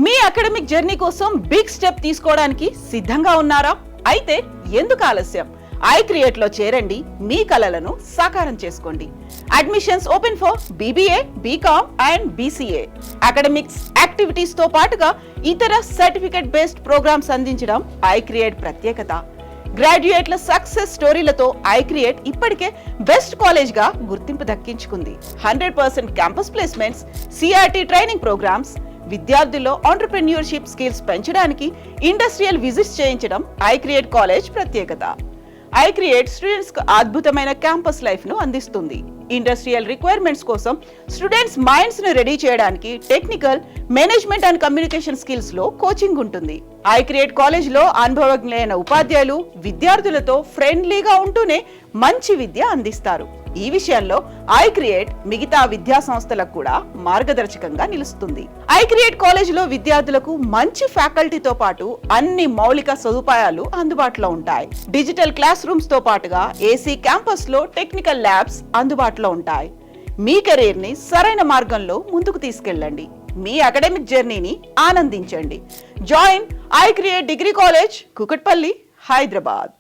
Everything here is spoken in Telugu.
మీ అకాడమిక్ జర్నీ కోసం బిగ్ స్టెప్ తీసుకోవడానికి సిద్ధంగా ఉన్నారా? అయితే ఎందుకు ఆలస్యం? iCreate లో చేరండి, మీ కలలను సాకారం చేసుకోండి. Admissions open for BBA, BCom and BCA. Academics activities తో పాటుగా ఇతర సర్టిఫికెట్ బేస్డ్ ప్రోగ్రామ్స్ అందించడం iCreate ప్రత్యేకత. గ్రాడ్యుయేట్ల సక్సెస్ స్టోరీలతో iCreate ఇప్పటికే బెస్ట్ కాలేజ్ గా గుర్తింపు దక్కించుకుంది. 100% campus placements, CRT training programmes, విద్యార్థుల్లో ఆంటర్‌ప్రెన్యూర్‌షిప్ స్కిల్స్ పెంచడానికి ఇండస్ట్రియల్ విజిట్స్ చేయించడం iCreate కాలేజ్ ప్రత్యేకత. iCreate స్టూడెంట్స్ కు అద్భుతమైన క్యాంపస్ లైఫ్ ను అందిస్తుంది. ఇండస్ట్రియల్ రిక్వైర్మెంట్స్ కోసం స్టూడెంట్స్ మైండ్స్ ను రెడీ చేయడానికి technical, management and communication skills లో కోచింగ్ ఉంటుంది. iCreate కాలేజ్ లో అనుభవజ్ఞులైన ఉపాధ్యాయులు విద్యార్థులతో ఫ్రెండ్లీగా ఉంటూనే మంచి విద్య అందిస్తారు. ఈ విషయంలో iCreate మిగతా విద్యా సంస్థలకు కూడా మార్గదర్శకంగా నిలుస్తుంది. iCreate కాలేజ్ లో విద్యార్థులకు మంచి ఫ్యాకల్టీతో పాటు అన్ని మౌలిక సదుపాయాలు అందుబాటులో ఉంటాయి. డిజిటల్ క్లాస్ రూమ్స్ తో పాటుగా AC క్యాంపస్ లో టెక్నికల్ ల్యాబ్స్ అందుబాటులో ఉంటాయి. మీ కెరీర్ ని సరైన మార్గంలో ముందుకు తీసుకెళ్ళండి. మీ అకాడమిక్ జర్నీని ఆనందించండి. Join iCreate degree college, Kukatpally, Hyderabad.